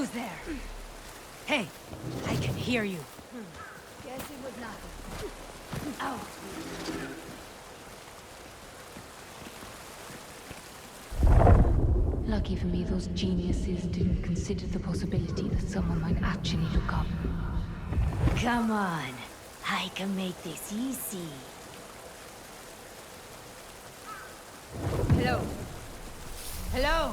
Who's there? Hey, I can hear you. Guess it was nothing. Ow. Lucky for me, those geniuses didn't consider the possibility that someone might actually look up. Come on. I can make this easy. Hello? Hello?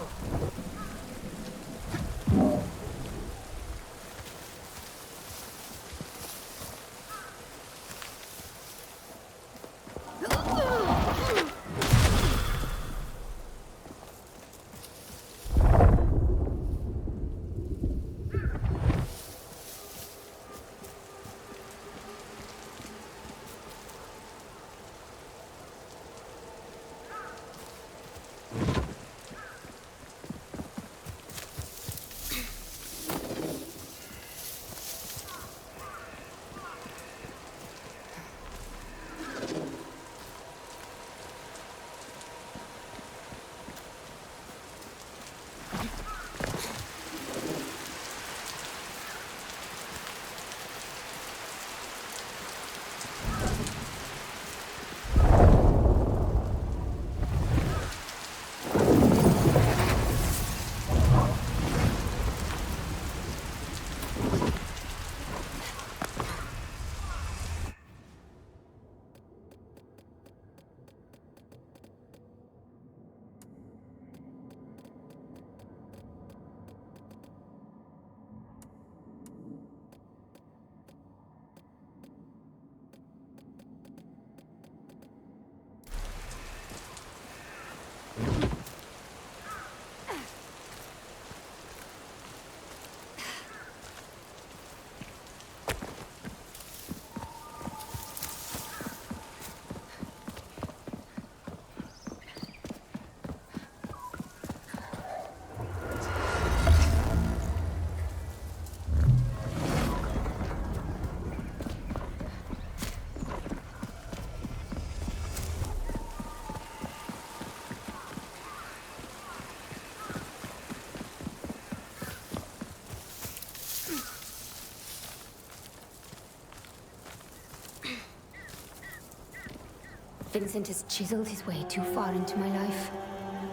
Vincent has chiseled his way too far into my life.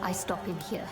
I stop him here.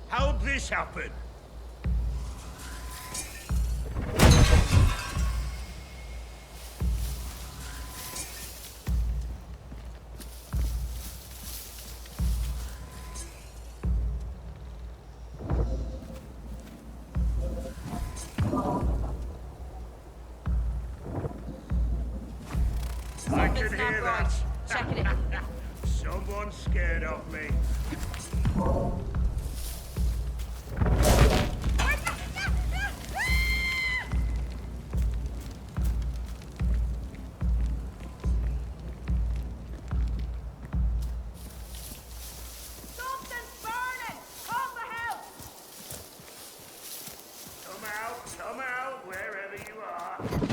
How'd this happen? I can hear that. Check it in. Someone's scared of me. Come out, wherever you are.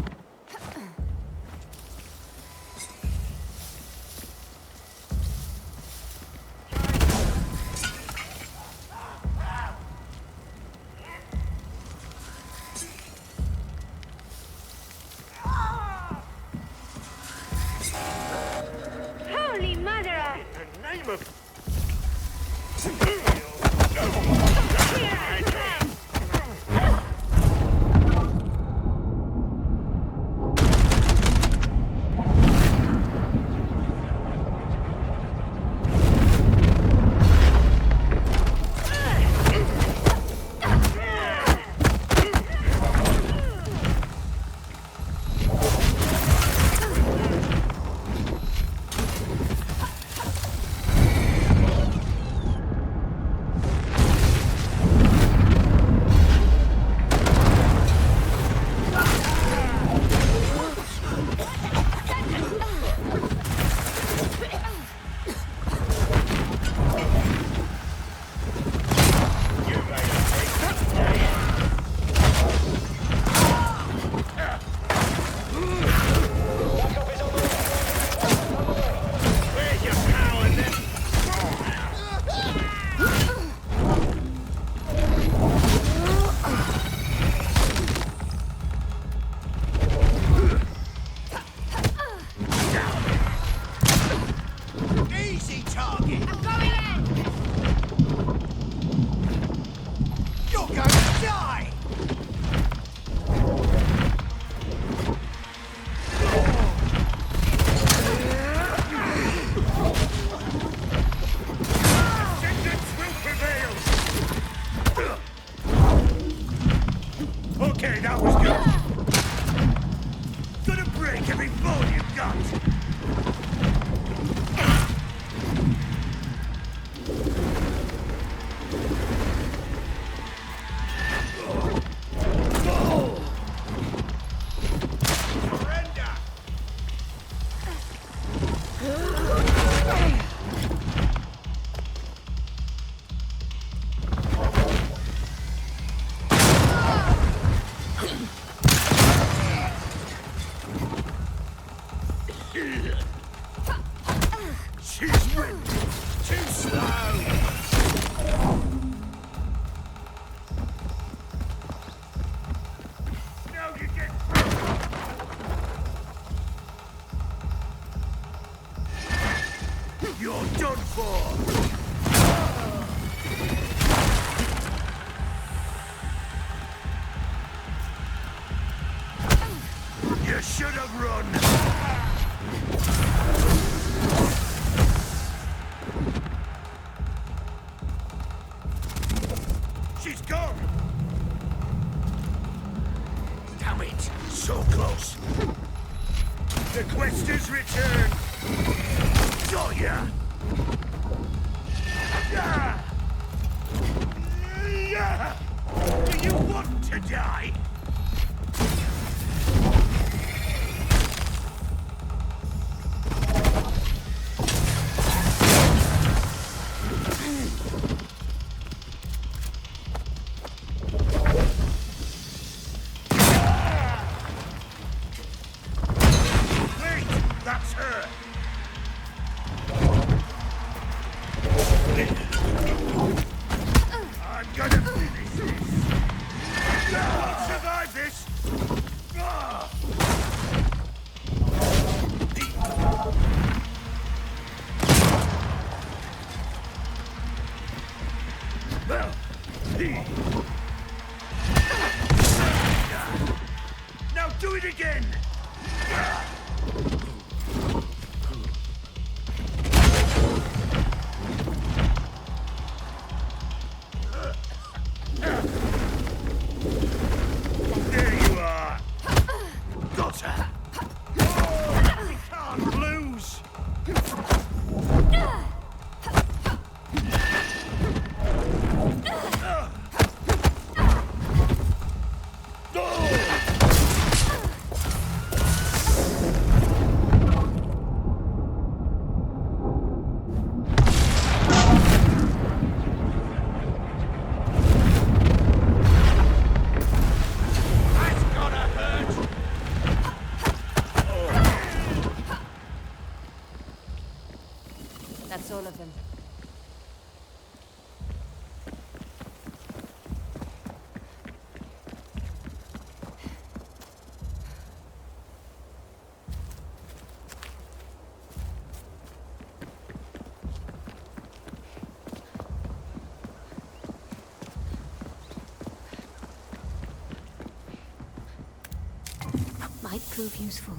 Okay, that was good. Gonna break every bone you've got. Surrender. She's win. Too slow. Now you get You're done for. You should have run. She's gone! Damn it! So close! The quest is returned! Got ya! Yeah! Yeah! Do you want to die? Wait! That's her! I'm gonna finish this! I'll survive this! Ah! Well, now do it again! There you are! Got her! Oh, we can't lose! That's gotta hurt! That's all of them. Might prove useful.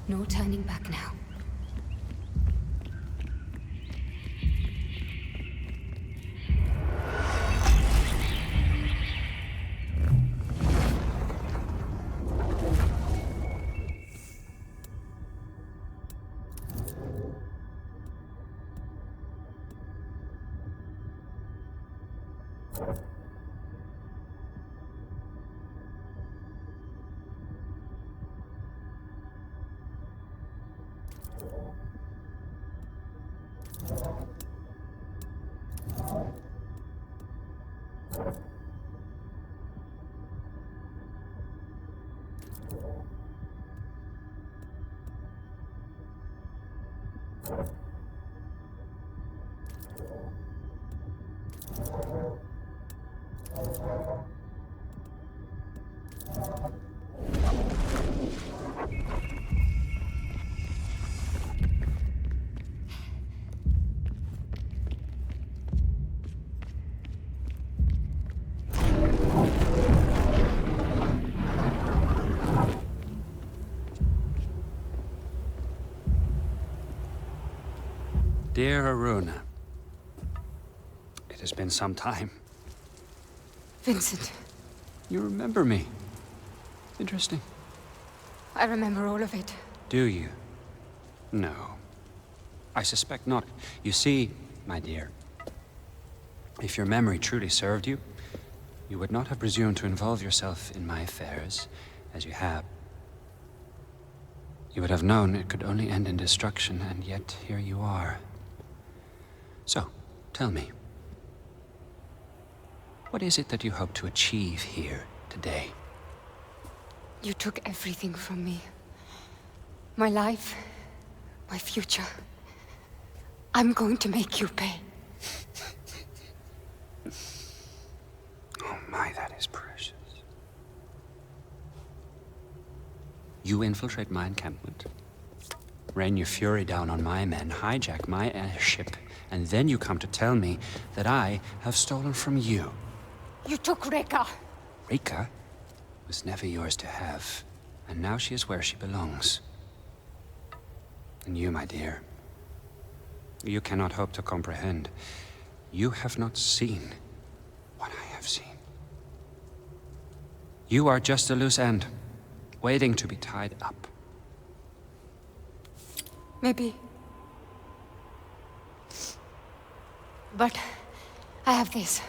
No turning back now. Dear Haroona, it has been some time. Vincent, You remember me. Interesting. I remember all of it. Do you? No. I suspect not. You see, my dear, if your memory truly served you, you would not have presumed to involve yourself in my affairs, as you have. You would have known it could only end in destruction, and yet here you are. So, tell me, what is it that you hope to achieve here today? You took everything from me. My life, my future. I'm going to make you pay. Oh my, that is precious. You infiltrate my encampment, rain your fury down on my men, hijack my airship, and then you come to tell me that I have stolen from you. You took Reka. Rika was never yours to have, and now she is where she belongs. And you, my dear, you cannot hope to comprehend. You have not seen what I have seen. You are just a loose end, waiting to be tied up. Maybe. But I have this.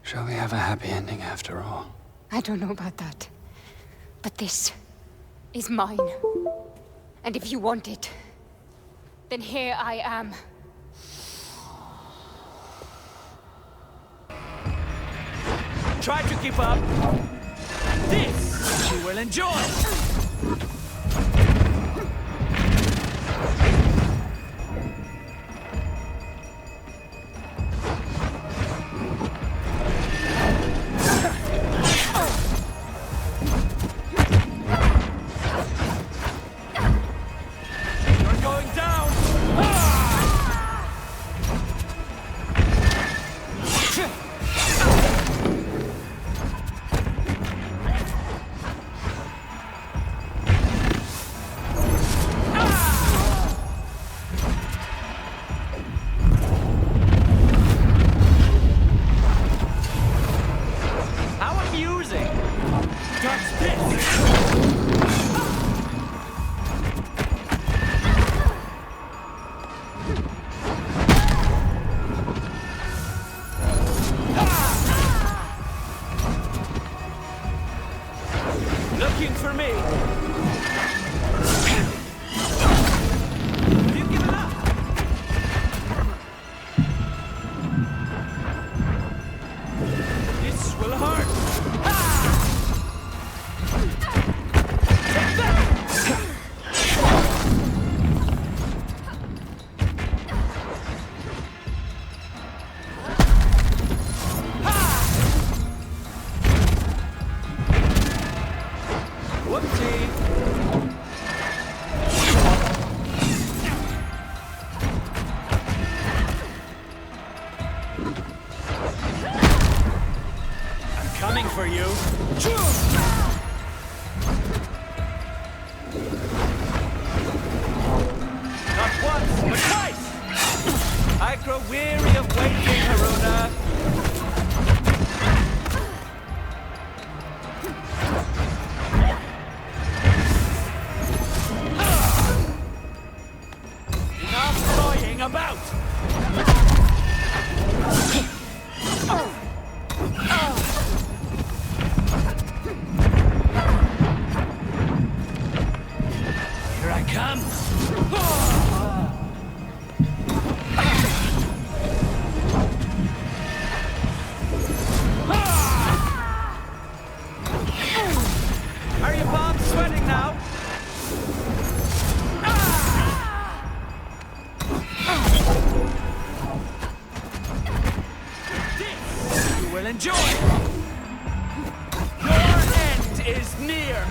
Shall we have a happy ending after all? I don't know about that. But this is mine. And if you want it, then here I am. Try to keep up. This you will enjoy. You're going down. How amusing! Touch this! Looking for me! Have you given up? This will hurt! Take that! Whoopsie! I'm coming for you. Not once, but twice! I grow weary of waiting, Haroona. now. This you will enjoy. Your end is near.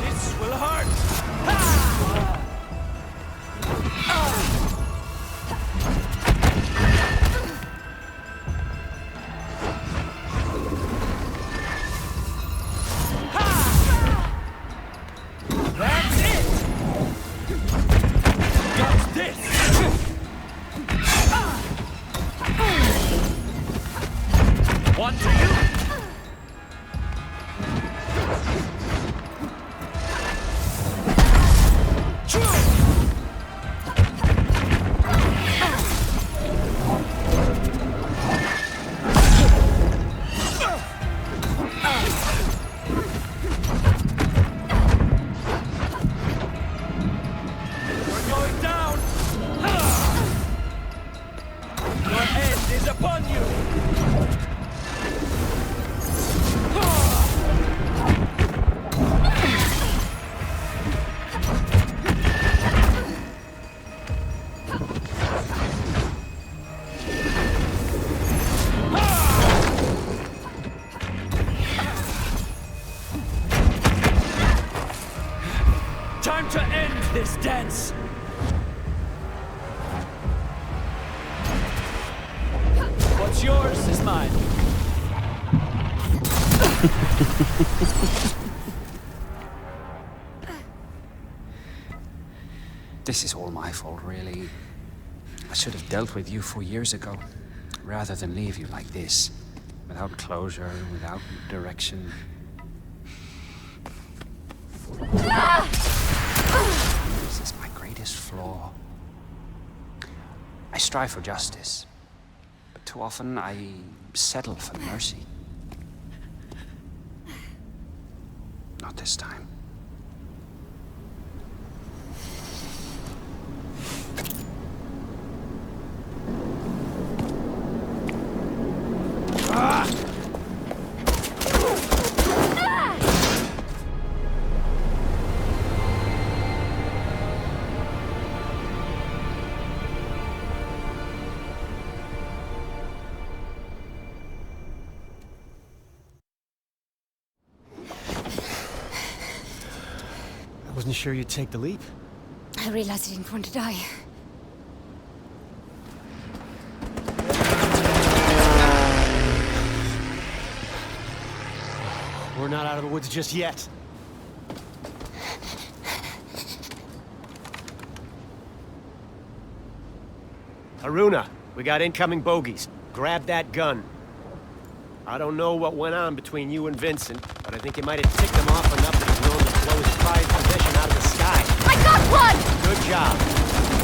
This will hurt. That's it. Got this. One to you. We're going down. Your end is upon you. Time to end this dance. What's yours is mine. This is all my fault, really. I should have dealt with you 4 years ago, rather than leave you like this, without closure, without direction. This is my greatest flaw. I strive for justice, but too often I settle for mercy. Not this time. I wasn't sure you'd take the leap. I realized I didn't want to die. We're not out of the woods just yet. Haroona, we got incoming bogeys. Grab that gun. I don't know what went on between you and Vincent, but I think you might have ticked him off enough that he's willing to blow his prized possession out of the sky. I got one! Good job.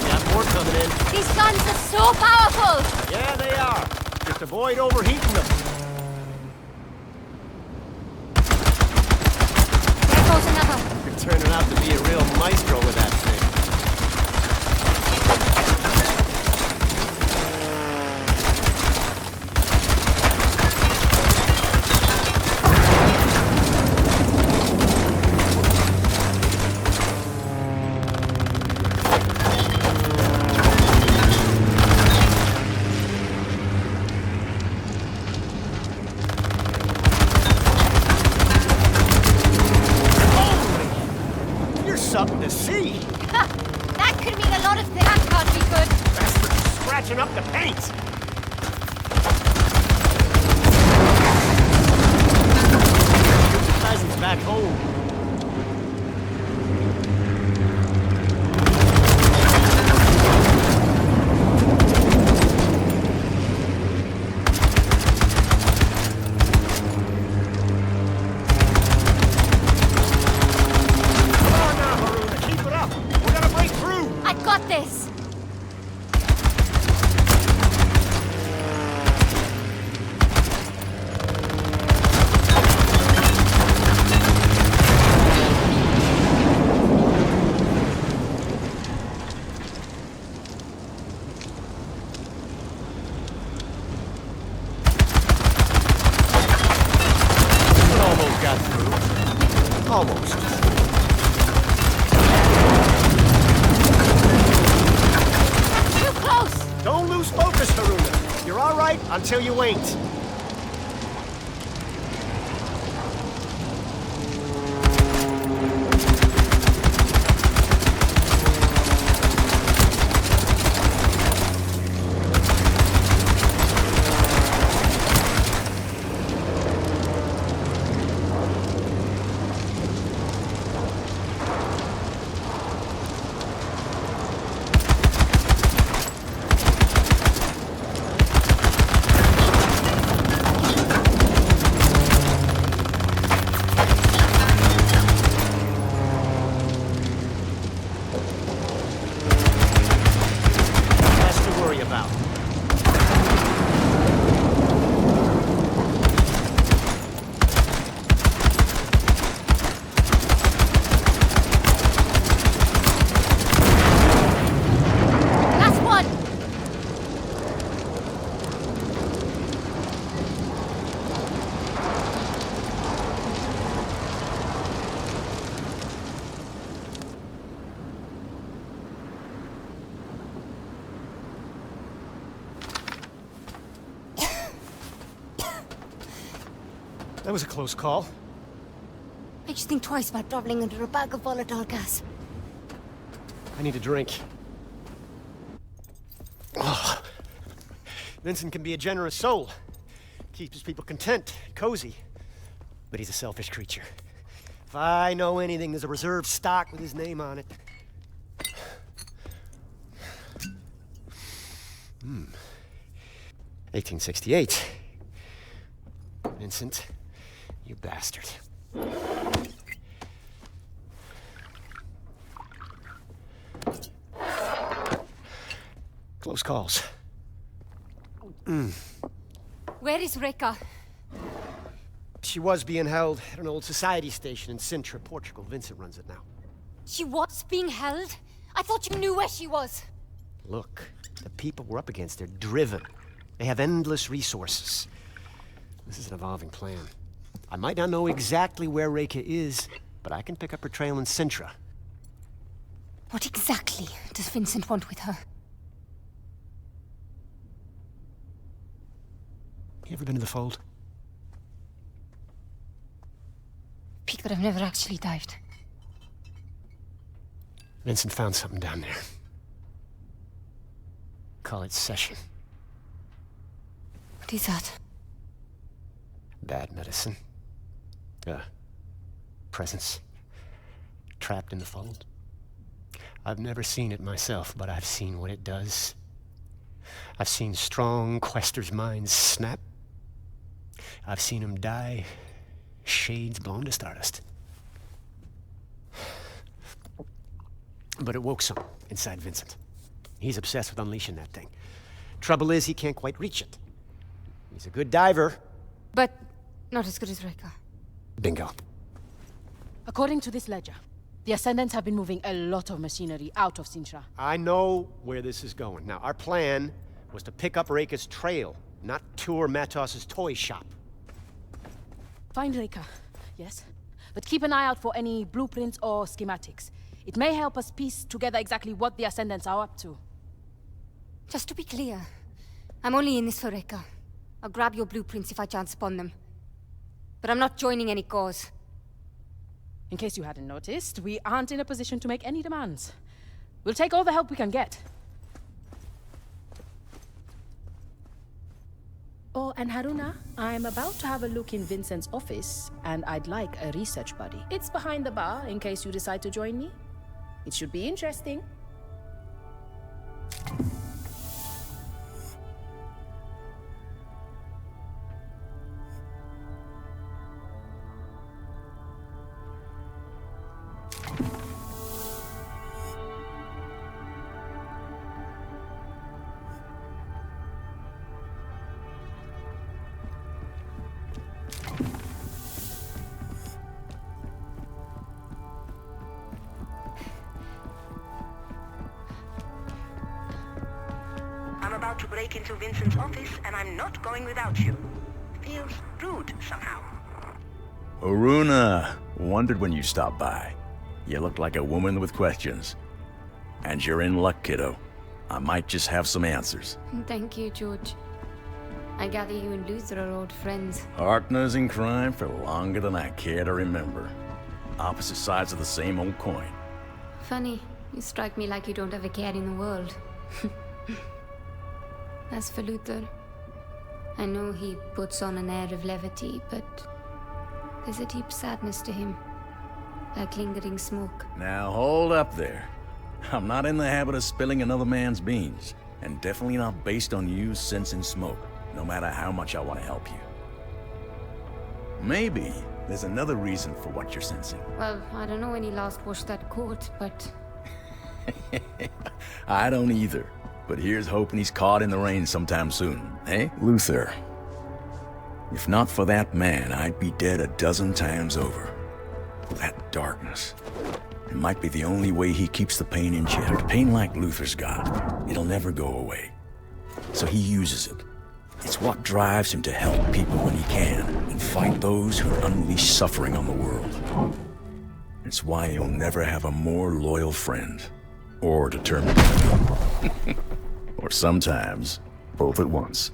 Got more coming in. These guns are so powerful! Yeah, they are. Just avoid overheating them. There goes another. You're turning out to be a real maestro with that thing. Something to see. Ha! That could mean a lot of things. That can't be good. Bastard's scratching up the paint. Presents back home. Got this! Almost. Too close! Don't lose focus, Haroona. You're all right until you ain't. That was a close call. Makes you think twice about traveling under a bag of volatile gas. I need a drink. Oh. Vincent can be a generous soul. Keeps his people content, cozy. But he's a selfish creature. If I know anything, there's a reserve stock with his name on it. 1868. Vincent, you bastard. Close calls. Where is Reka? She was being held at an old society station in Sintra, Portugal. Vincent runs it now. She was being held? I thought you knew where she was. Look, the people we're up against, they're driven. They have endless resources. This is an evolving plan. I might not know exactly where Reka is, but I can pick up her trail in Sintra. What exactly does Vincent want with her? You ever been in the fold? Peak, but I've never actually dived. Vincent found something down there. Call it session. What is that? Bad medicine. Presence. Trapped in the fold. I've never seen it myself, but I've seen what it does. I've seen strong questers' minds snap. I've seen them die, shades blown to stardust. But it woke some inside Vincent. He's obsessed with unleashing that thing. Trouble is, he can't quite reach it. He's a good diver. But not as good as Reka. Bingo. According to this ledger, the Ascendants have been moving a lot of machinery out of Sintra. I know where this is going. Now, our plan was to pick up Reka's trail, not tour Matos's toy shop. Find Reka, yes. But keep an eye out for any blueprints or schematics. It may help us piece together exactly what the Ascendants are up to. Just to be clear, I'm only in this for Reka. I'll grab your blueprints if I chance upon them. But I'm not joining any cause. In case you hadn't noticed, we aren't in a position to make any demands. We'll take all the help we can get. Oh, and Haroona, I'm about to have a look in Vincent's office, and I'd like a research buddy. It's behind the bar, in case you decide to join me. It should be interesting. I'm about to break into Vincent's office, and I'm not going without you. Feels rude somehow. Haroona, Wondered when you stopped by. You look like a woman with questions. And you're in luck, kiddo. I might just have some answers. Thank you, George. I gather you and Luther are old friends. Partners in crime for longer than I care to remember. Opposite sides of the same old coin. Funny, you strike me like you don't have a care in the world. As for Luther, I know he puts on an air of levity, but there's a deep sadness to him, like lingering smoke. Now hold up there. I'm not in the habit of spilling another man's beans, and definitely not based on you sensing smoke, no matter how much I want to help you. Maybe there's another reason for what you're sensing. Well, I don't know when he last washed that coat, but... I don't either, but here's hoping he's caught in the rain sometime soon, eh? Luther, if not for that man, I'd be dead a dozen times over. That darkness. It might be the only way he keeps the pain in check. Pain like Luther's got, it'll never go away. So he uses it. It's what drives him to help people when he can, and fight those who unleash suffering on the world. It's why he'll never have a more loyal friend, or determined enemy. Or sometimes, both at once.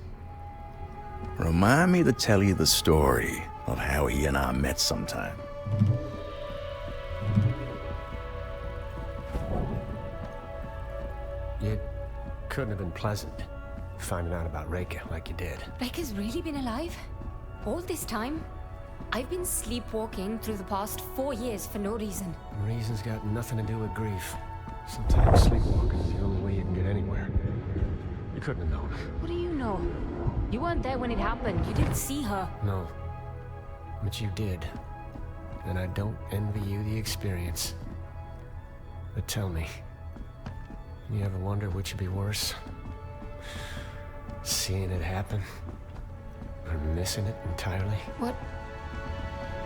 Remind me to tell you the story of how he and I met sometime. It couldn't have been pleasant, finding out about Reika like you did. Reika's really been alive? All this time? I've been sleepwalking through the past 4 years for no reason. Reason's got nothing to do with grief. Sometimes sleepwalking is the only way you can get anywhere. You couldn't have known. What do you know? You weren't there when it happened. You didn't see her. No. But you did. And I don't envy you the experience. But tell me, you ever wonder which would be worse? Seeing it happen? Or missing it entirely? What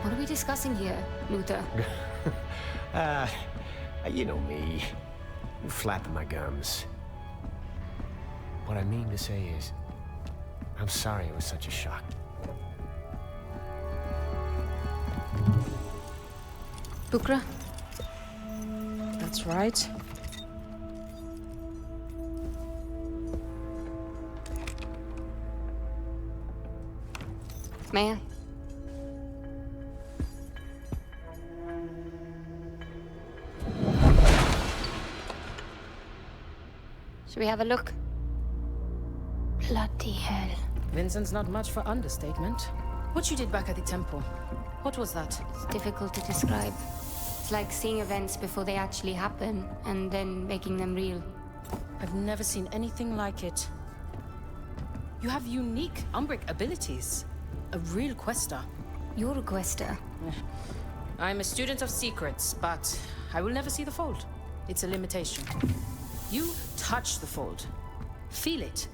are we discussing here, Luther? You know me. Flapping my gums. What I mean to say is, I'm sorry it was such a shock. Bukra? That's right. May I? Should we have a look? Bloody hell. Vincent's not much for understatement. What you did back at the temple, what was that? It's difficult to describe. It's like seeing events before they actually happen, and then making them real. I've never seen anything like it. You have unique Umbric abilities. A real quester. You're a quester. I'm a student of secrets, but I will never see the fold. It's a limitation. You touch the fold. Feel it.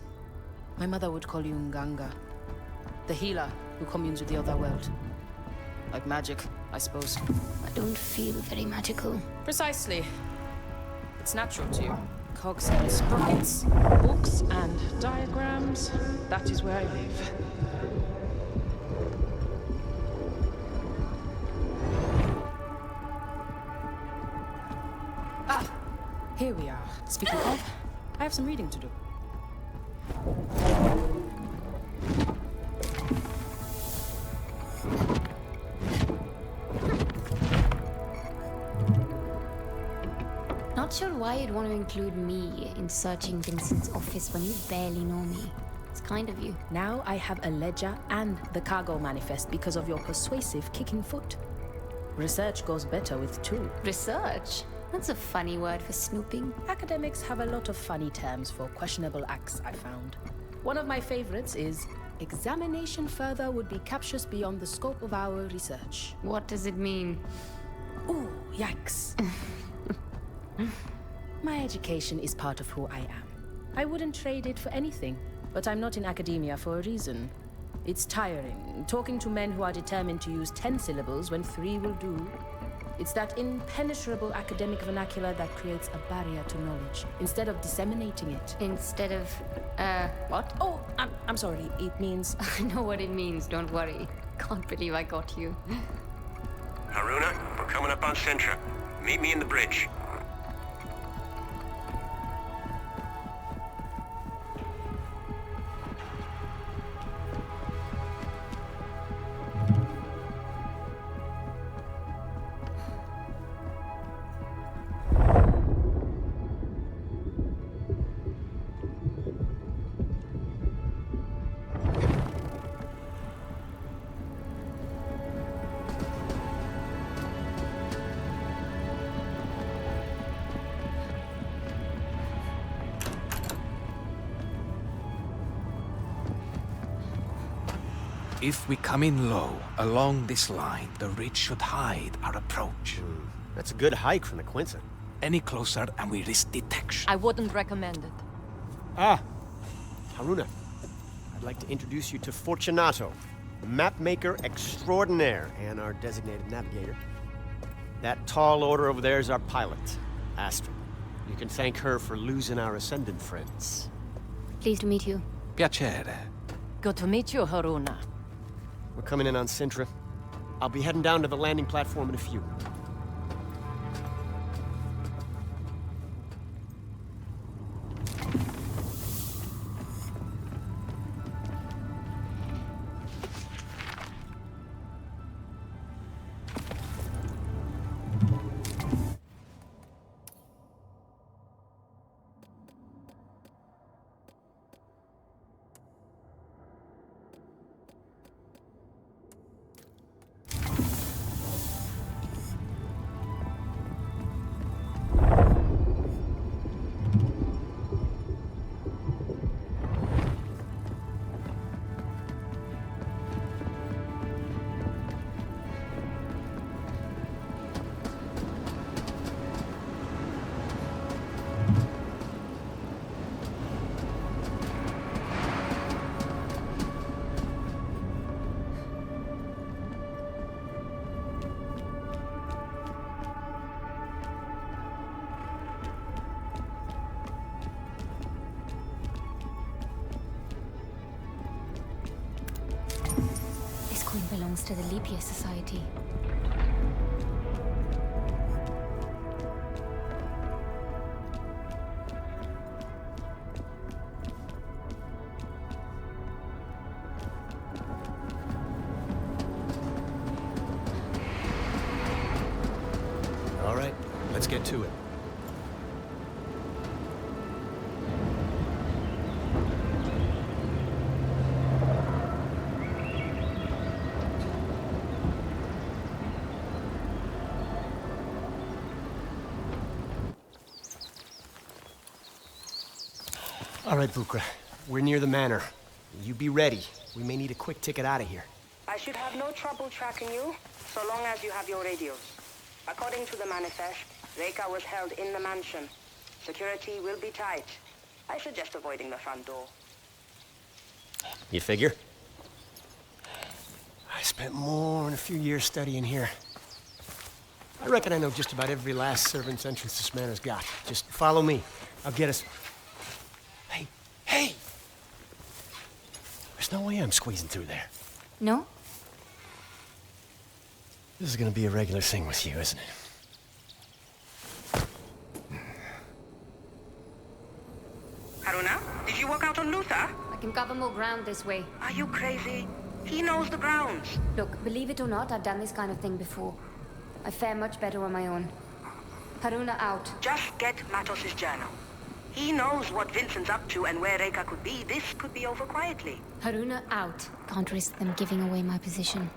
My mother would call you Nganga. The healer who communes with the other world. Like magic, I suppose. I don't feel very magical. Precisely. It's natural to you. Cogs and sprockets. Books and diagrams. That is where I live. Here we are. Speaking of, I have some reading to do. Not sure why you'd want to include me in searching Vincent's office when you barely know me. It's kind of you. Now I have a ledger and the cargo manifest because of your persuasive kicking foot. Research goes better with two. Research? That's a funny word for snooping. Academics have a lot of funny terms for questionable acts, I found. One of my favorites is, examination further would be captious beyond the scope of our research. What does it mean? Ooh, yikes. My education is part of who I am. I wouldn't trade it for anything, but I'm not in academia for a reason. It's tiring, talking to men who are determined to use 10 syllables when 3 will do. It's that impenetrable academic vernacular that creates a barrier to knowledge, instead of disseminating it. Instead of, what? Oh, I'm sorry, it means... I know what it means, don't worry. Can't believe I got you. Haroona? up on Sintra. Meet me in the bridge. If we come in low, along this line, the ridge should hide our approach. That's a good hike from the Quincy. Any closer and we risk detection. I wouldn't recommend it. Ah, Haroona. I'd like to introduce you to Fortunato, the mapmaker extraordinaire and our designated navigator. That tall order over there is our pilot, Astrid. You can thank her for losing our Ascendant friends. Pleased to meet you. Piacere. Good to meet you, Haroona. We're coming in on Sintra. I'll be heading down to the landing platform in a few. Belongs to the Leap Year Society. All right, let's get to it. All right, Bukra. We're near the manor. You be ready. We may need a quick ticket out of here. I should have no trouble tracking you, so long as you have your radios. According to the manifest, Reika was held in the mansion. Security will be tight. I suggest avoiding the front door. You figure? I spent more than a few years studying here. I reckon I know just about every last servant's entrance this manor's got. Just follow me. I'll get us... Hey! There's no way I'm squeezing through there. No? This is gonna be a regular thing with you, isn't it? Haroona, did you walk out on Luther? I can cover more ground this way. Are you crazy? He knows the grounds. Look, believe it or not, I've done this kind of thing before. I fare much better on my own. Haroona out. Just get Matos's journal. He knows what Vincent's up to and where Reika could be. This could be over quietly. Haroona out. Can't risk them giving away my position.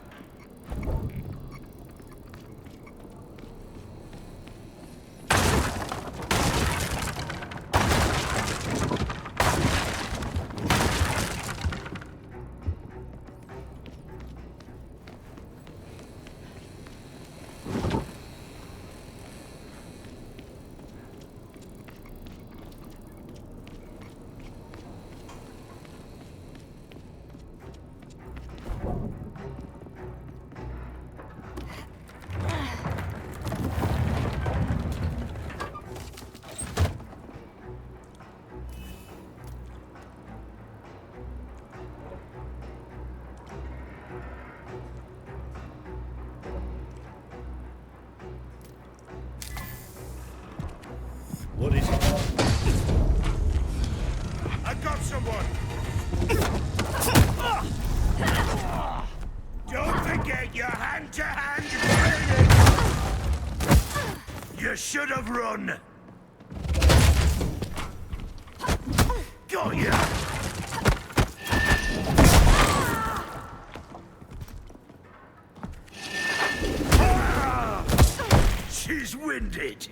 What is it? I got someone! Don't forget your hand-to-hand training! You should have run! Got ya! She's winded!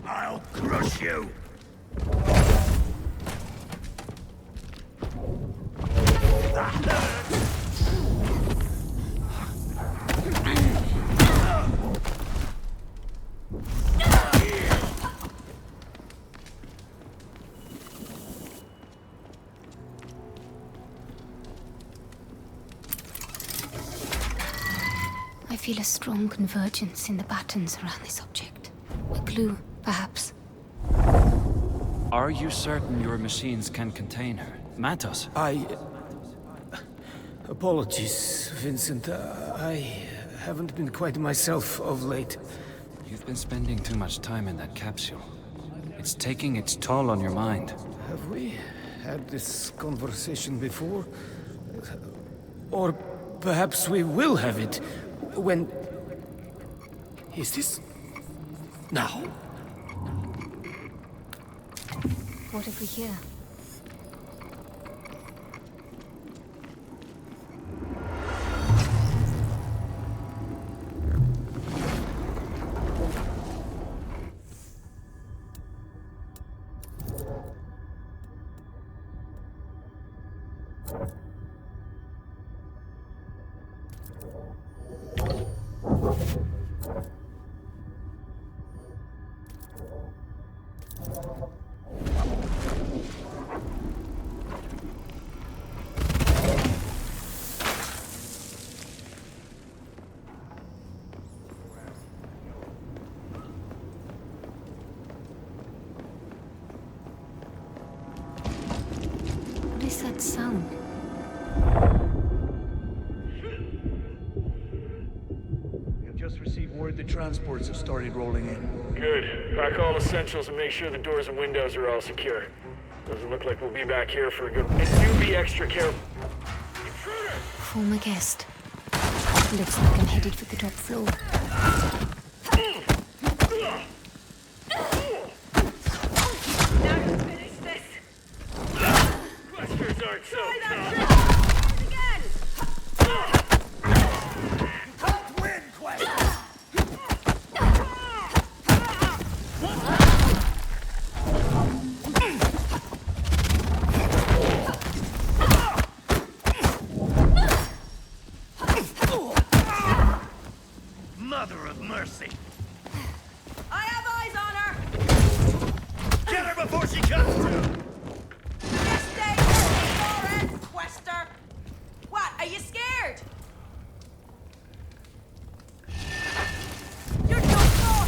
I'll crush you! I feel a strong convergence in the patterns around this object. A clue, perhaps. Are you certain your machines can contain her? Matos? Apologies, Vincent. I haven't been quite myself of late. You've been spending too much time in that capsule. It's taking its toll on your mind. Have we had this conversation before? Or perhaps we will have it when... Is this... now? What have we here? What is that sound? We have just received word that transports have started rolling in. Good. Pack all essentials and make sure the doors and windows are all secure. Doesn't look like we'll be back here for a good... And do be extra careful. Intruder! Former guest. Looks like I'm headed for the top floor. Now you finish this! Questions aren't so tough. Again! Can't win, Quest! Mother of mercy! I have eyes on her! Get her before she comes to! Stay your end, Quester! What, are you scared? You're no more!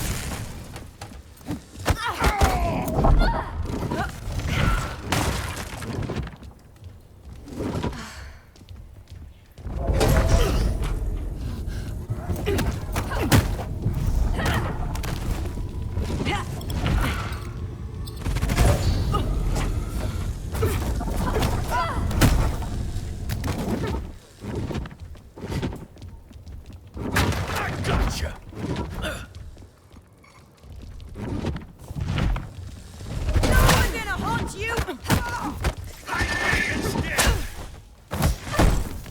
Gotcha! No one's gonna haunt you! Fight me instead!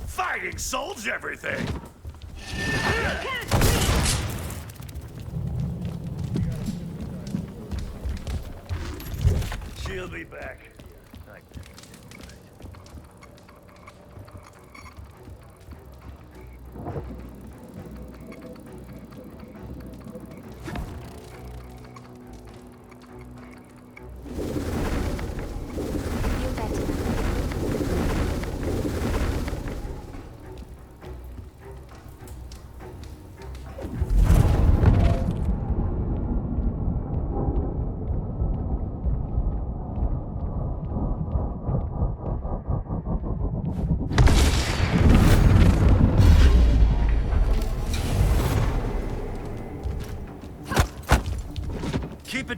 Fighting solves everything! She'll be back. Feel better.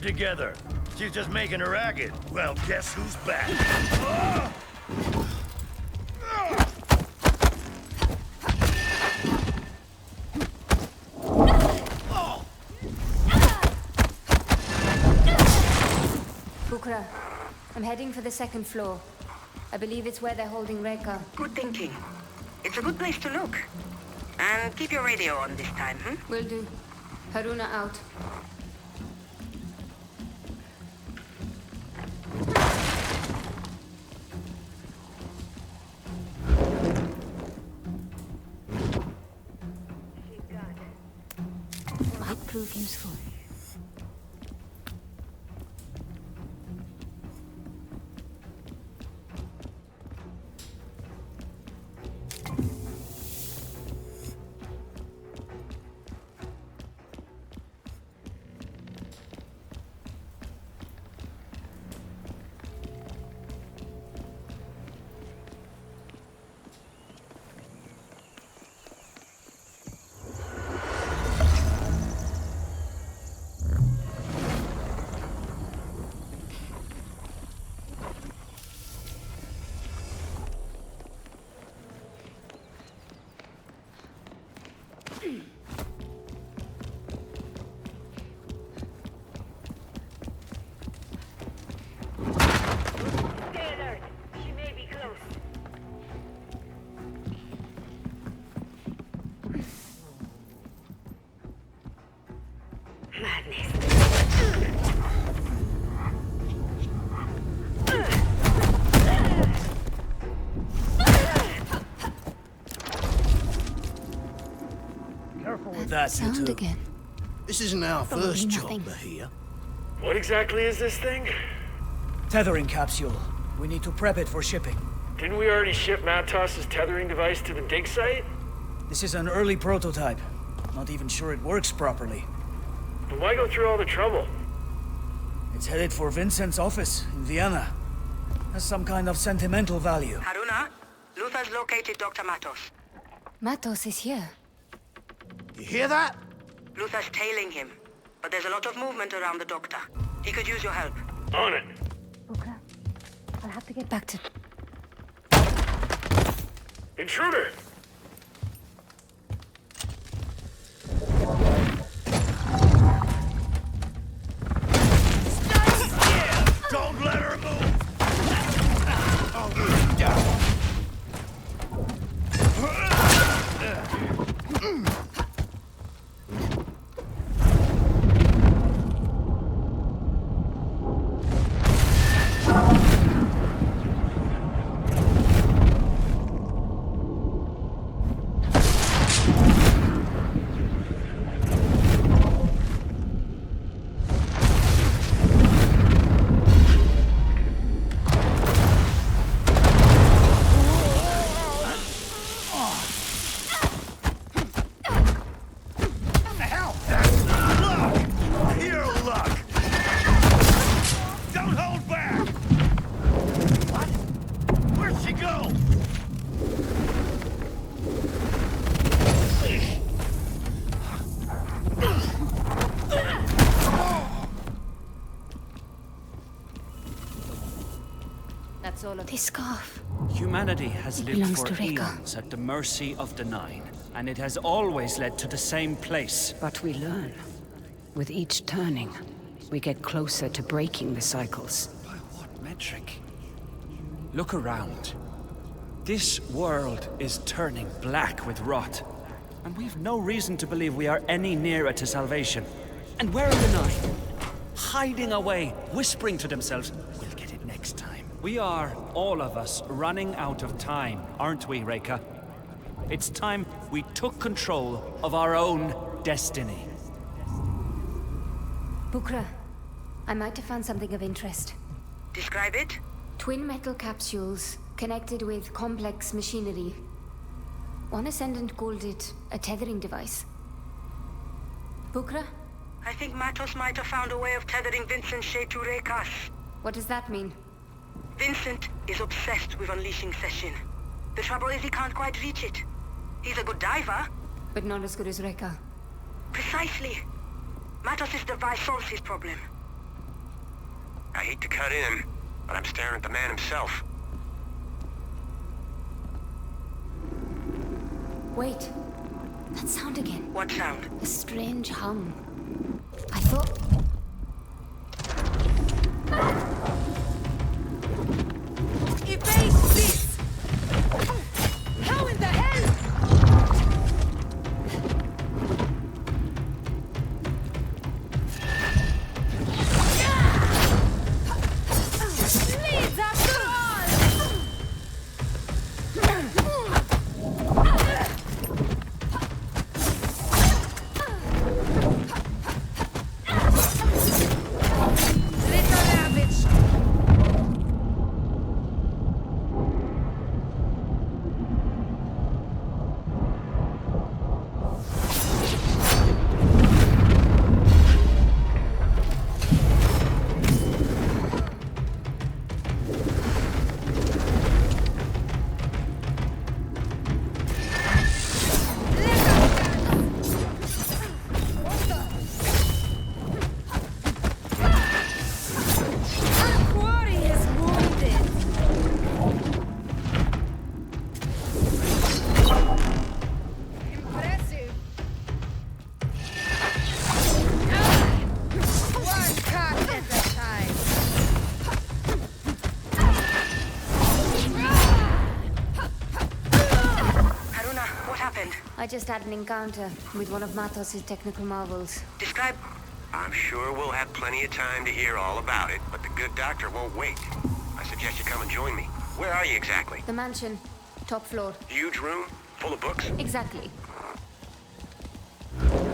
together. She's just making a racket. Well, guess who's back? Bukra, I'm heading for the second floor. I believe it's where they're holding Reka. Good thinking. It's a good place to look. And keep your radio on this time, Will do. Haroona out. Might prove useful. That's Sound again. This isn't our Probably first nothing. job here. What exactly is this thing? Tethering capsule. We need to prep it for shipping. Didn't we already ship Matos's tethering device to the dig site? This is an early prototype. Not even sure it works properly. Then why go through all the trouble? It's headed for Vincent's office in Vienna. Has some kind of sentimental value. Haroona, Luther's located Dr. Matos. Matos is here. You hear that? Luther's tailing him, but there's a lot of movement around the doctor. He could use your help. On it. Bukra, I'll have to get back to... Intruder! Don't let her move! This scarf. Humanity has It lived belongs for to Reka. eons at the mercy of the Nine, and it has always led to the same place. But we learn. With each turning, we get closer to breaking the cycles. By what metric? Look around. This world is turning black with rot, and we've no reason to believe we are any nearer to salvation. And where are the Nine? Hiding away, whispering to themselves, we'll get it next time. We are, all of us, running out of time, aren't we, Reka? It's time we took control of our own destiny. Bukra, I might have found something of interest. Describe it? Twin metal capsules connected with complex machinery. One Ascendant called it a tethering device. Bukra? I think Matos might have found a way of tethering Vincent's shade to Reka's. What does that mean? Vincent is obsessed with unleashing Session. The trouble is he can't quite reach it. He's a good diver. But not as good as Reka. Precisely. Matos' device solves his problem. I hate to cut in, but I'm staring at the man himself. Wait. That sound again. What sound? A strange hum. I thought... Evade this! How in the hell? Leads after all! Little damage! Quarry is wounded. Impressive. One cut at a time. Haroona, what happened? I just had an encounter with one of Matos' technical marvels. Describe... I'm sure we'll have plenty of time to hear all about it, but the good doctor won't wait. I suggest you come and join me. Where are you exactly? The mansion. Top floor. Huge room? Full of books? Exactly.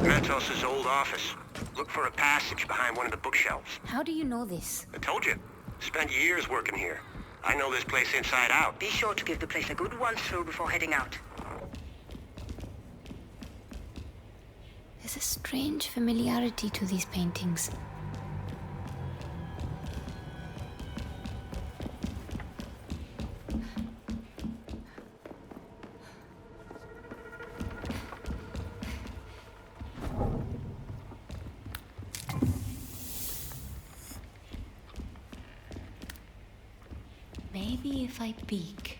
Matos' old office. Look for a passage behind one of the bookshelves. How do you know this? I told you. Spent years working here. I know this place inside out. Be sure to give the place a good once-through before heading out. There's a strange familiarity to these paintings. Maybe if I peek.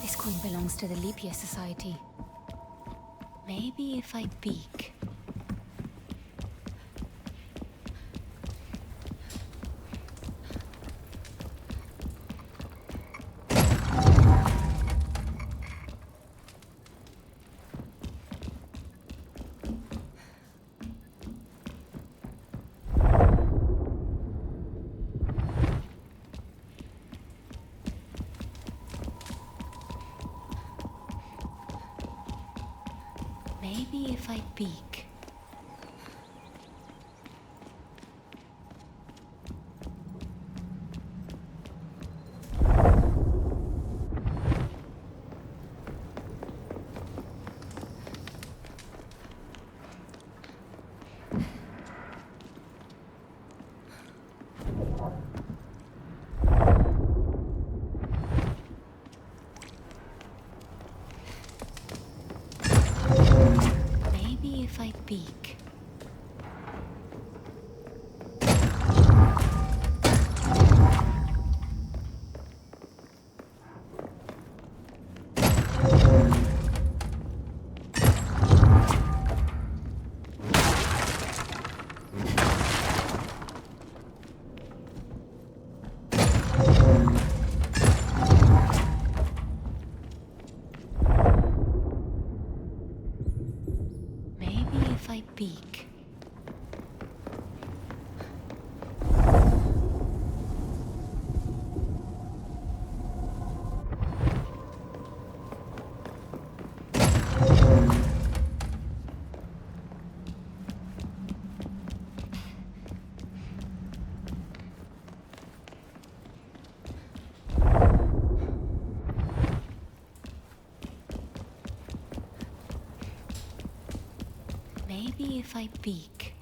This coin belongs to the Leap Year Society. Maybe if I peek. Maybe if I peek. Maybe if I Maybe if I peek.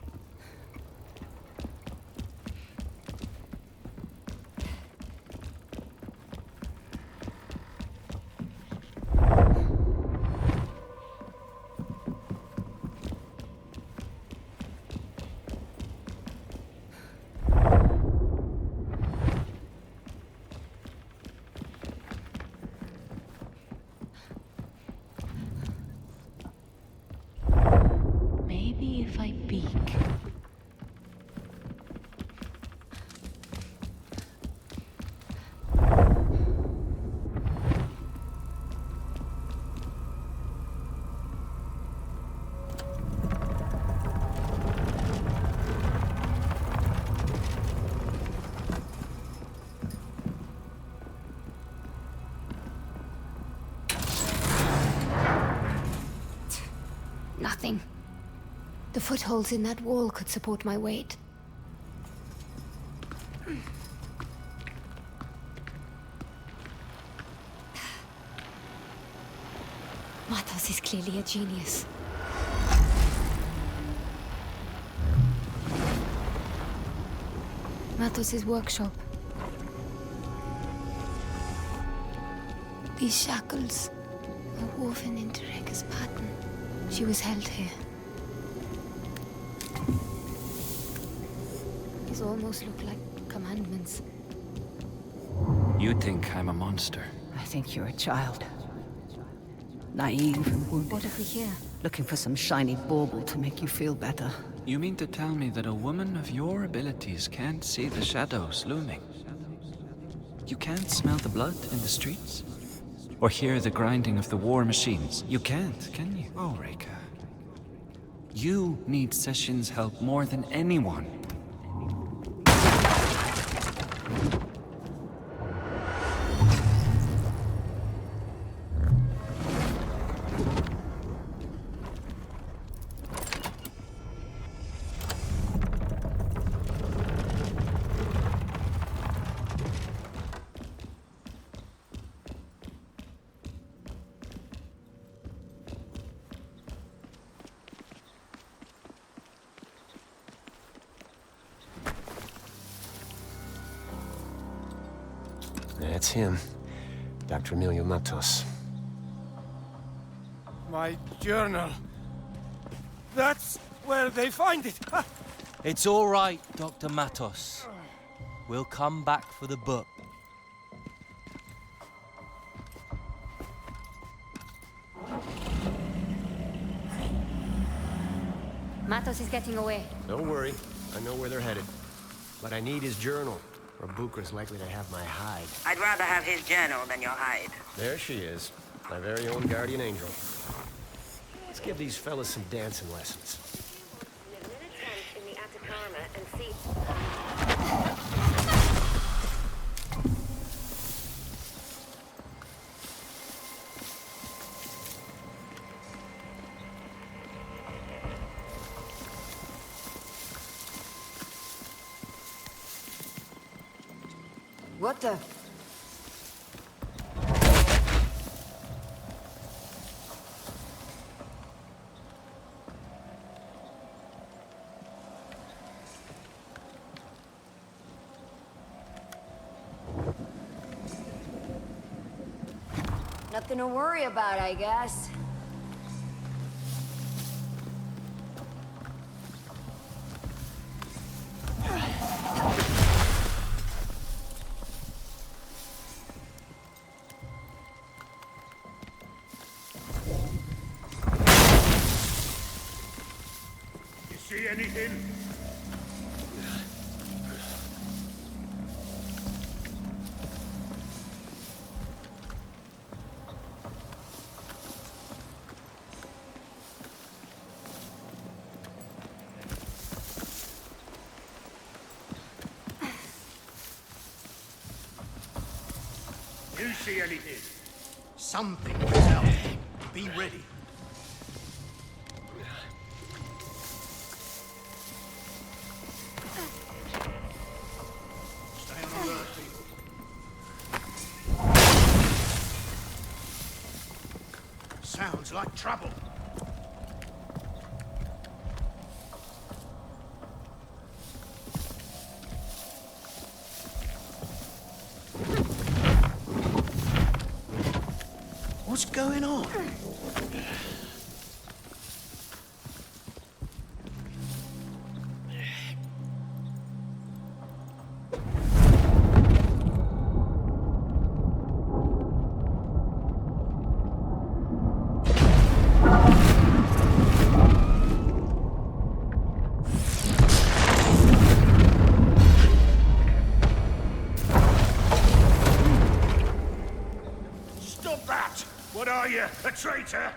Maybe if I peek. Nothing. The footholds in that wall could support my weight. Matos is clearly a genius. Matos' workshop. These shackles are woven into Reka's pattern. She was held here. These almost look like commandments. You think I'm a monster? I think you're a child. Naive and wounded. What have we here? Looking for some shiny bauble to make you feel better. You mean to tell me that a woman of your abilities can't see the shadows looming? You can't smell the blood in the streets? Or hear the grinding of the war machines? You can't, can you? Oh, Reka. You need Session's help more than anyone. That's him. Dr. Emilio Matos. My journal. That's where they find it. It's all right, Dr. Matos. We'll come back for the book. Matos is getting away. Don't worry. I know where they're headed. But I need his journal, or Bucra's likely to have my hide. I'd rather have his journal than your hide. There she is. My very own guardian angel. Let's give these fellas some dancing lessons. What the? Nothing to worry about, I guess. See anything? You see anything? Something is out. Be ready. Sounds like trouble. What's going on? What are you, a traitor?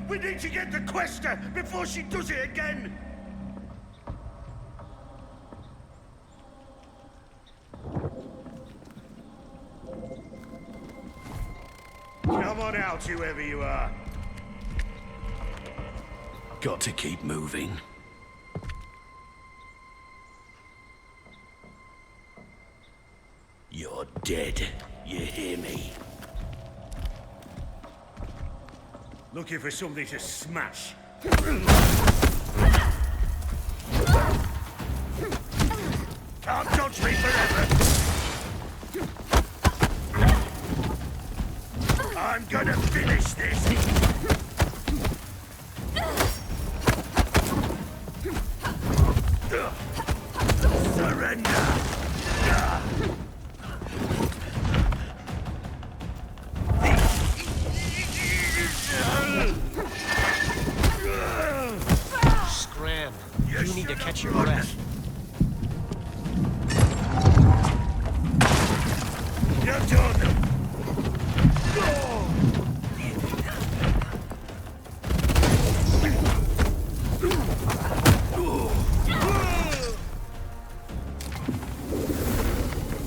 We need to get the Quester before she does it again! Come on out, whoever you are. Got to keep moving. You're dead. You hear me? Looking for something to smash. Can't dodge me forever. I'm gonna finish this. Surrender. Scram. You need to catch your breath. You're done.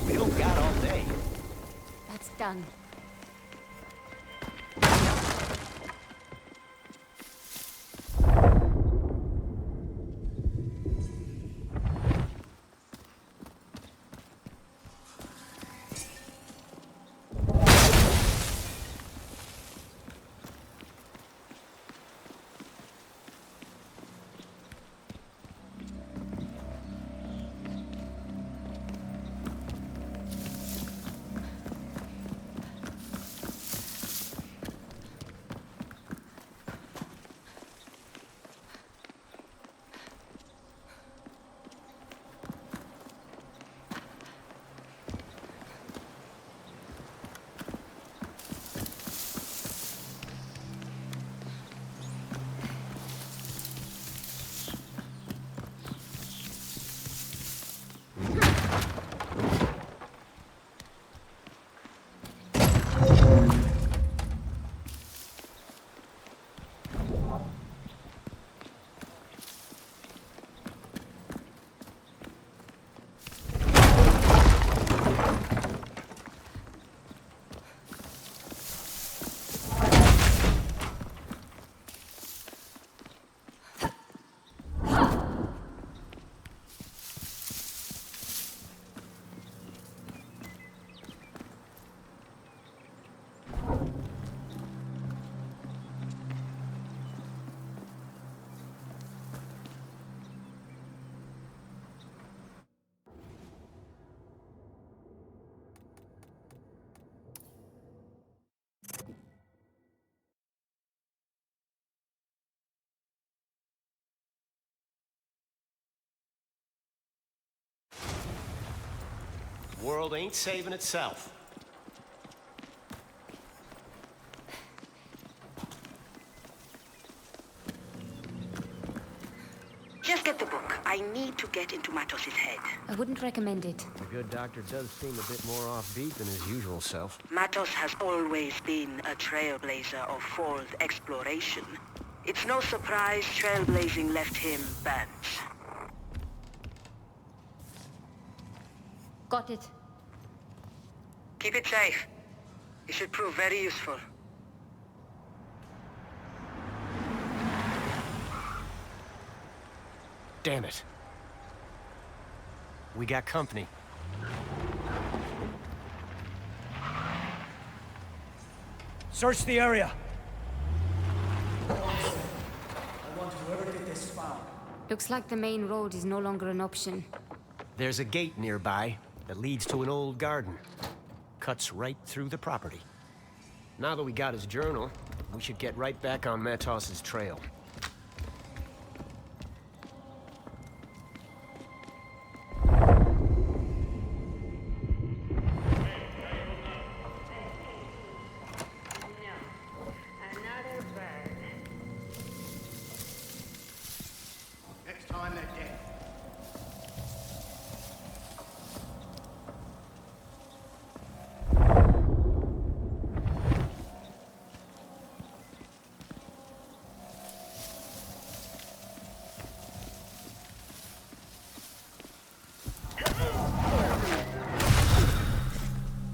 We don't got all day. That's done. World ain't saving itself. Just get the book. I need to get into Matos's head. I wouldn't recommend it. The good doctor does seem a bit more offbeat than his usual self. Matos has always been a trailblazer of false exploration. It's no surprise trailblazing left him burnt. Got it. Keep it safe. It should prove very useful. Damn it. We got company. Search the area. I want whoever did this found. Looks like the main road is no longer an option. There's a gate nearby that leads to an old garden. Cuts right through the property. Now that we got his journal, we should get right back on Matos's trail.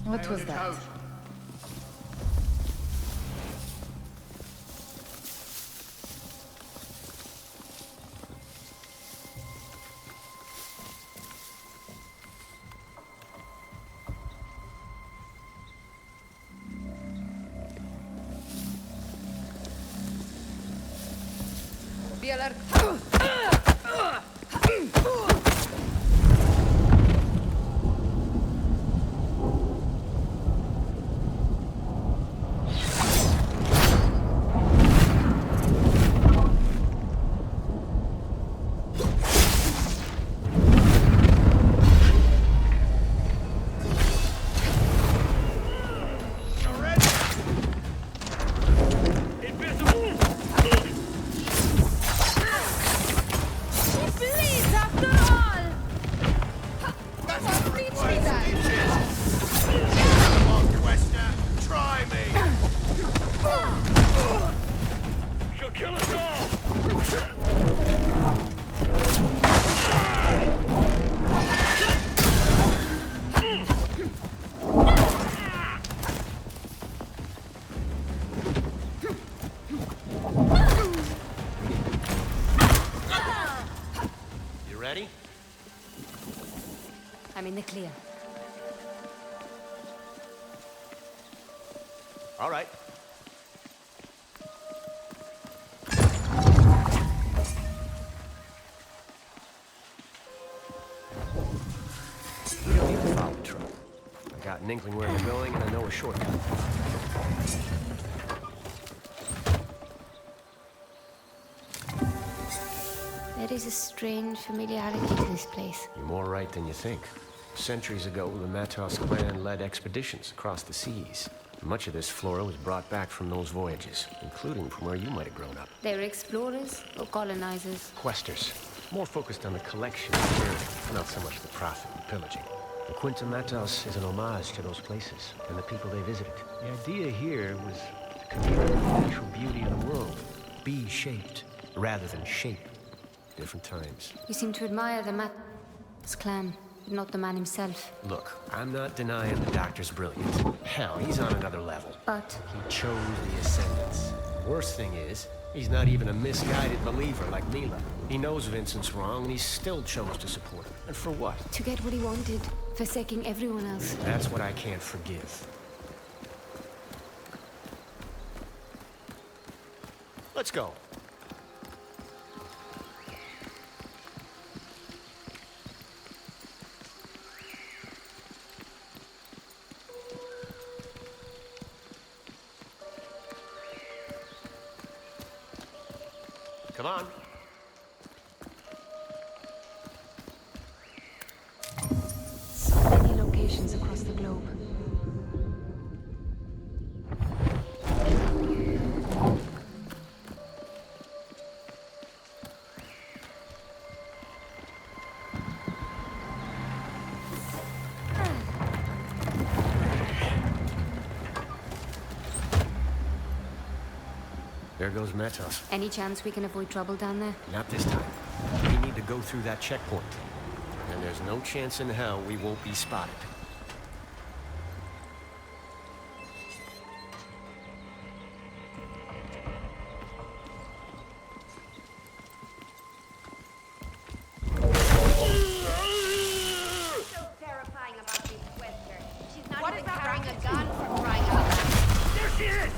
What was that? Be alert. I'm in the clear. All right. We don't need to follow the truck. I got an inkling where we're going, and I know a shortcut. There is a strange familiarity to this place. You're more right than you think. Centuries ago, the Matos clan led expeditions across the seas. Much of this flora was brought back from those voyages, including from where you might have grown up. They were explorers or colonizers? Questers. More focused on the collection and journey, not so much the profit and pillaging. The Quinta Matos is an homage to those places and the people they visited. The idea here was to communicate the natural beauty of the world. Be shaped, rather than shape. Different times. You seem to admire the Matos clan, but not the man himself. Look, I'm not denying the doctor's brilliant. Hell, he's on another level. But he chose the Ascendants. Worst thing is, he's not even a misguided believer like Mila. He knows Vincent's wrong, and he still chose to support him. And for what? To get what he wanted, forsaking everyone else. That's what I can't forgive. Let's go. Come on. So many locations across the globe. There goes Matos. Any chance we can avoid trouble down there? Not this time. We need to go through that checkpoint. And there's no chance in hell we won't be spotted. So terrifying about this Western. She's not even carrying a gun for crying out loud. There she is!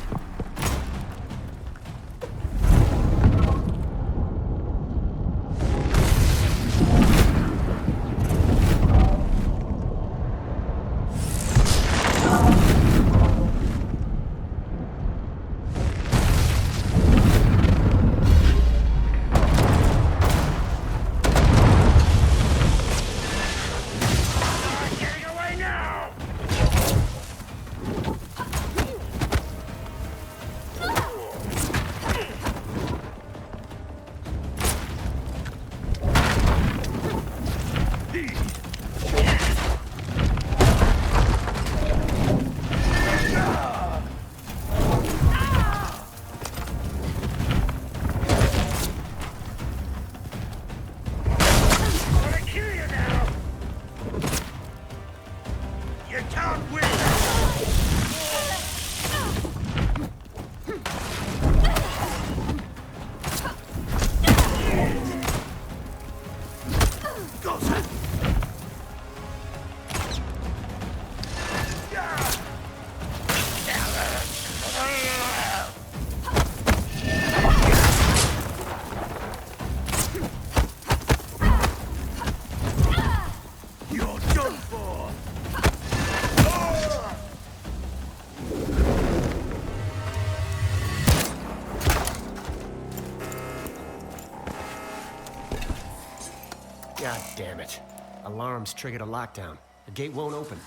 God damn it. Alarms triggered a lockdown. The gate won't open.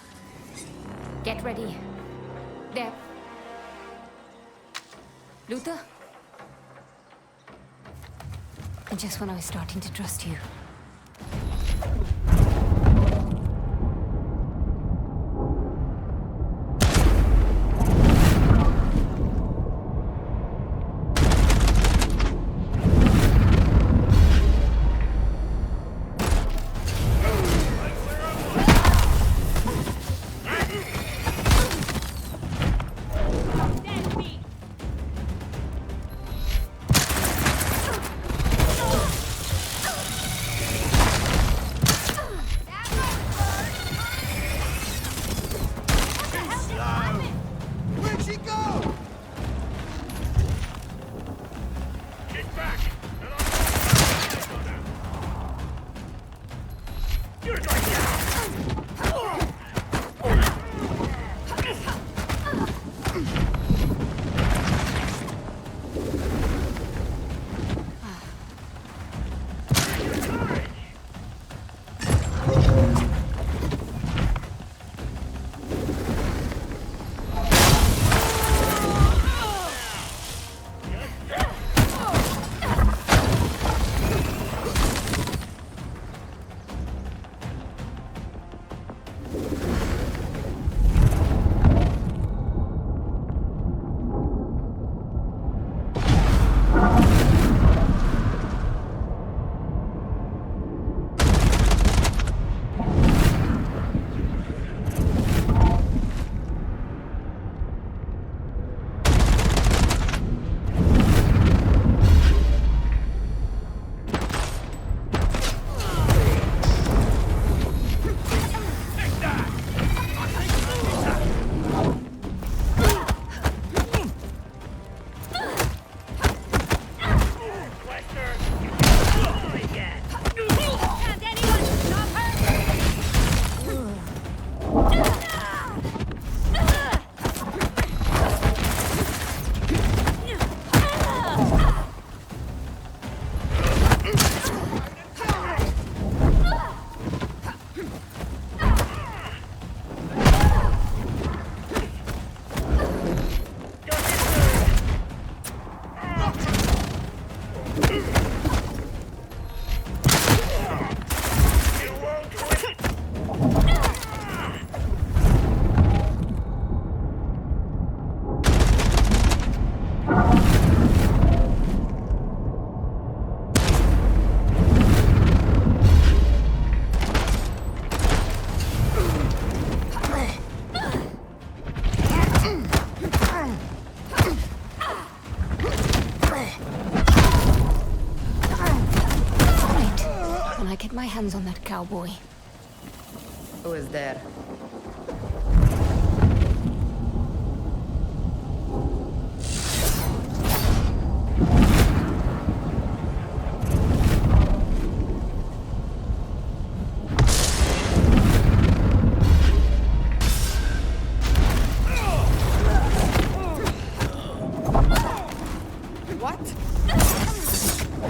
Get ready. There. Luther? Just when I was starting to trust you. My hands on that cowboy. Who is there? What?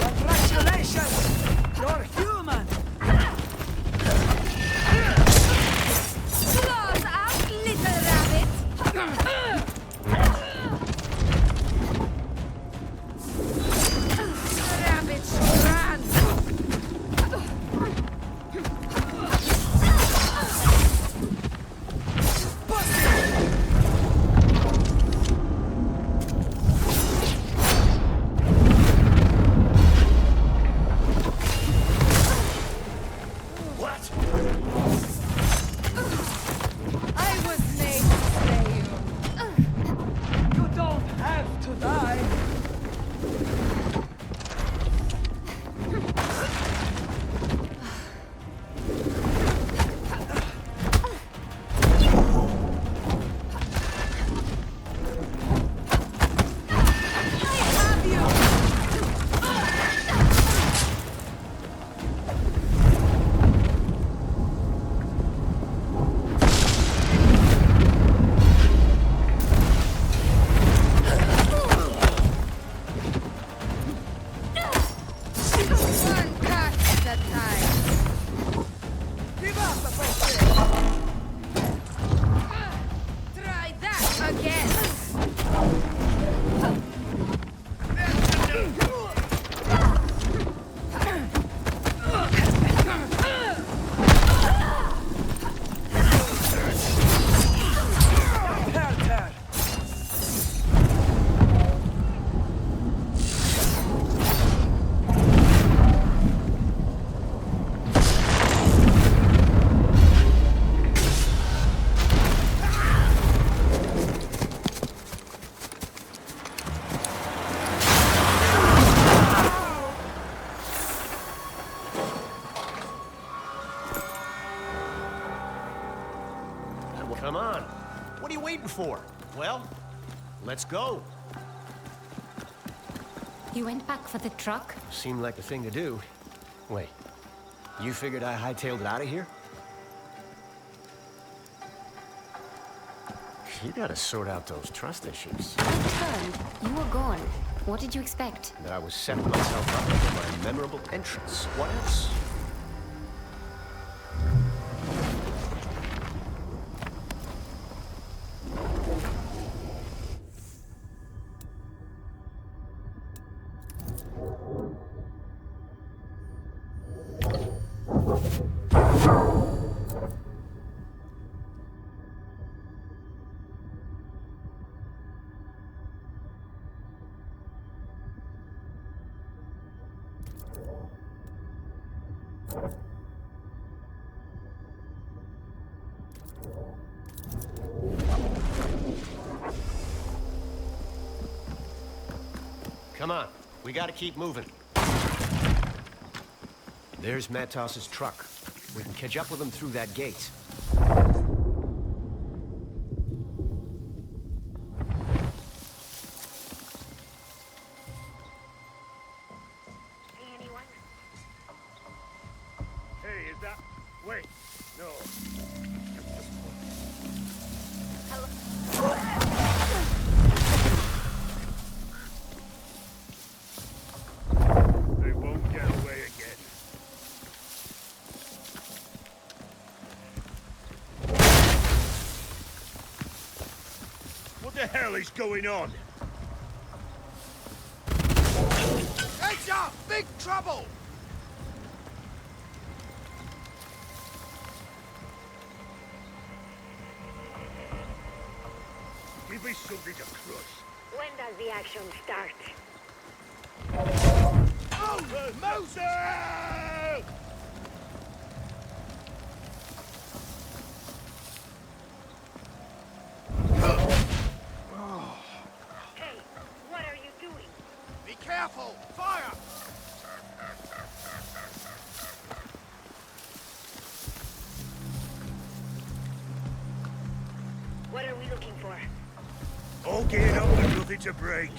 Congratulations! You're human! Claws out, little rabbit! Rabbits run! waiting for? Well, let's go. You went back for the truck? Seemed like the thing to do. Wait, you figured I hightailed it out of here? You gotta sort out those trust issues. I returned. You were gone. What did you expect? That I was setting myself up for my memorable entrance. What else? Come on, we gotta keep moving. There's Matos's truck. We can catch up with him through that gate. Hey, is that... Wait, no. They won't get away again. What the hell is going on? Heads up! Big trouble! Give me something to crush. When does the action start? Oh, Moses! Hey, what are you doing? Be careful! Fire! What are we looking for? All geared up and nothing to break.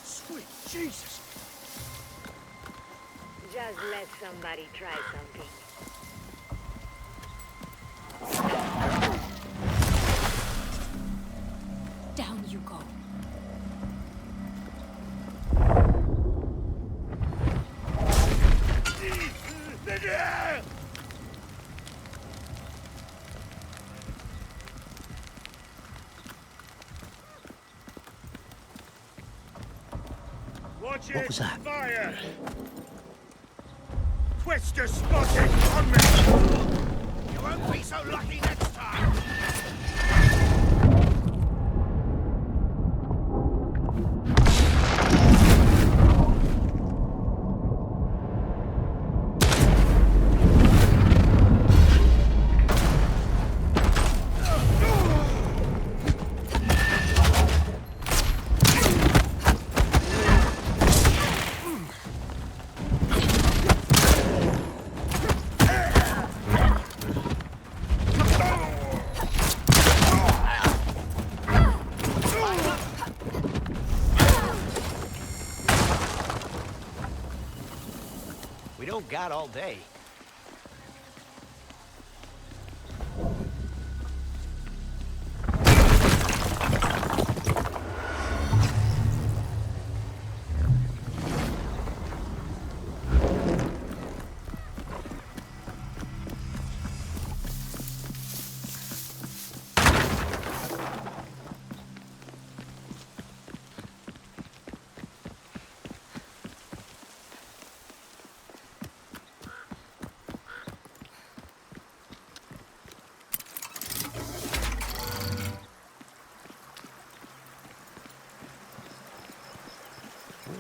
Sweet Jesus! Just let somebody try something. Down you go. Watch What it! was that? Fire! Twister spotted! On me! You won't be so lucky next time! We don't got all day.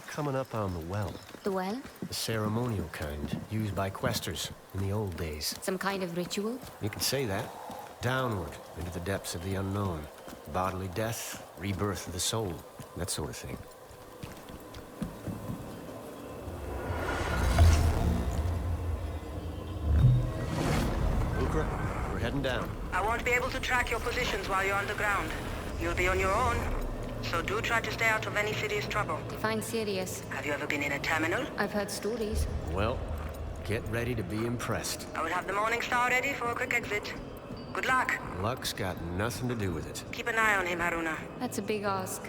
Coming up on the well. The well? The ceremonial kind, used by questers in the old days. Some kind of ritual? You could say that. Downward, into the depths of the unknown. Bodily death, rebirth of the soul, that sort of thing. Ukra, we're heading heading down. I won't be able to track your positions while you're underground. You'll be on your own, so do try to stay out of any serious trouble. Define serious. Have you ever been in a terminal? I've heard stories. Well, get ready to be impressed. I will have the Morning Star ready for a quick exit. Good luck. Luck's got nothing to do with it. Keep an eye on him, Haroona. That's a big ask.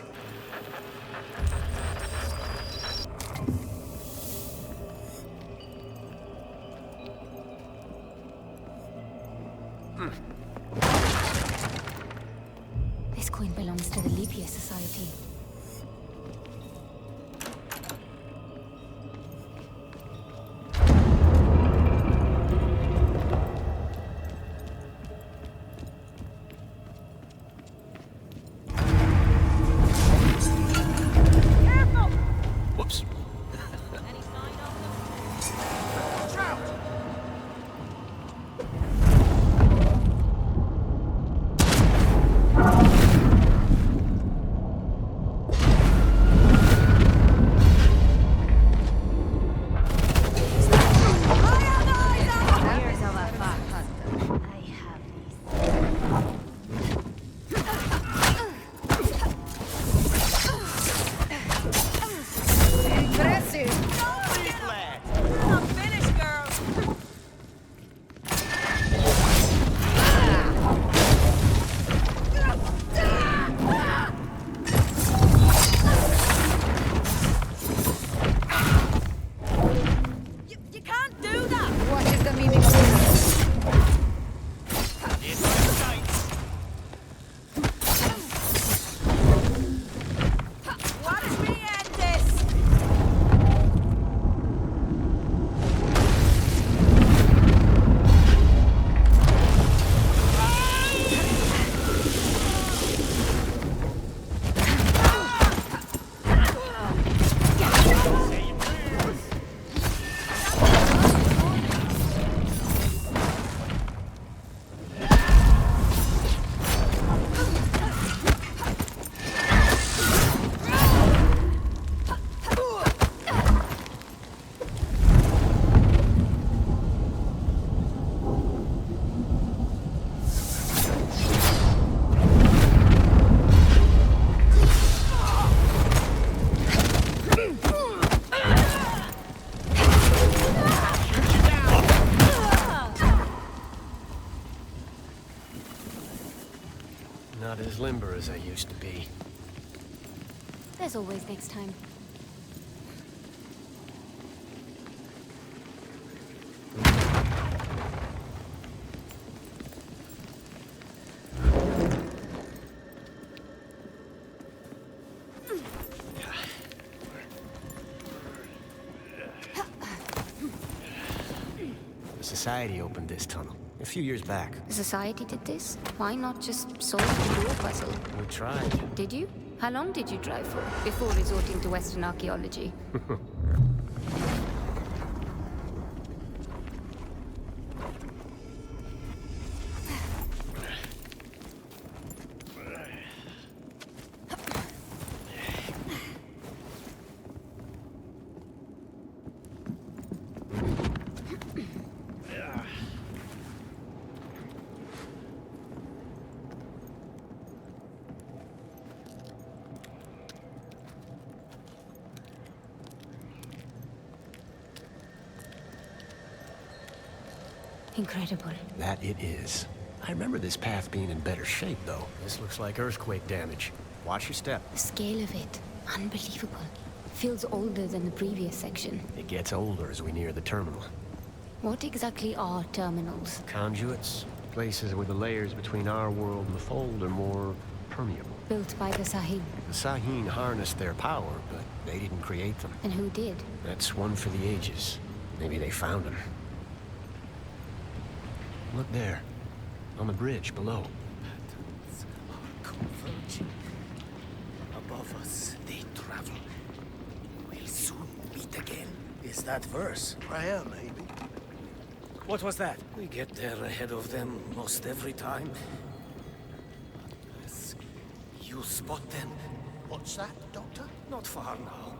This coin belongs to the Leapia Society. Whoops. Not as limber as I used to be. There's always next time. The Society opened this tunnel a few years back. The Society did this? Why not just solve the door puzzle? We tried. Did you? How long did you drive for, before resorting to Western archaeology? Incredible. That it is. I remember this path being in better shape, though. This looks like earthquake damage. Watch your step. The scale of it, unbelievable. Feels older than the previous section. It gets older as we near the terminal. What exactly are terminals? Conduits. Places where the layers between our world and the Fold are more permeable. Built by the Sahib. The Saheen harnessed their power, but they didn't create them. And who did? That's one for the ages. Maybe they found them. Look there. On the bridge below. Patterns are converging. Above us, they travel. We'll soon meet again. Is that verse? Prayer, maybe. What was that? We get there ahead of them most every time. Unless you spot them. What's that, Doctor? Not far now.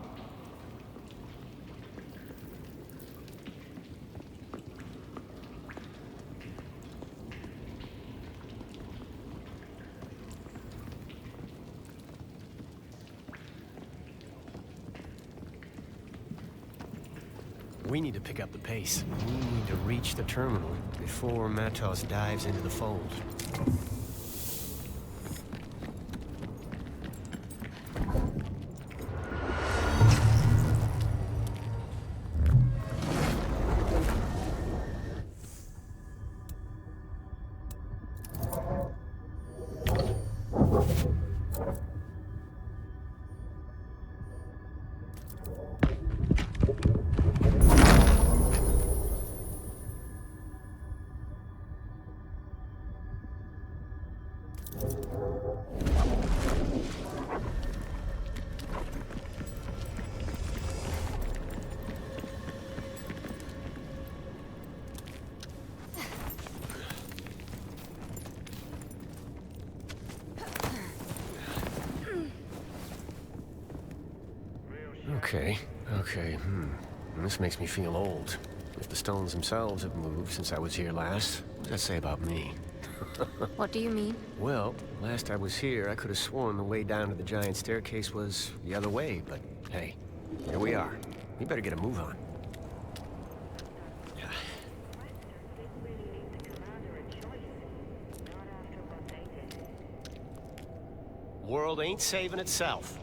We need to pick up the pace. We need to reach the terminal before Matos dives into the fold. Okay. This makes me feel old. If the stones themselves have moved since I was here last, what does that say about me? What do you mean? Well, last I was here, I could have sworn the way down to the giant staircase was the other way, but hey, here we are. We better get a move on. World ain't saving itself.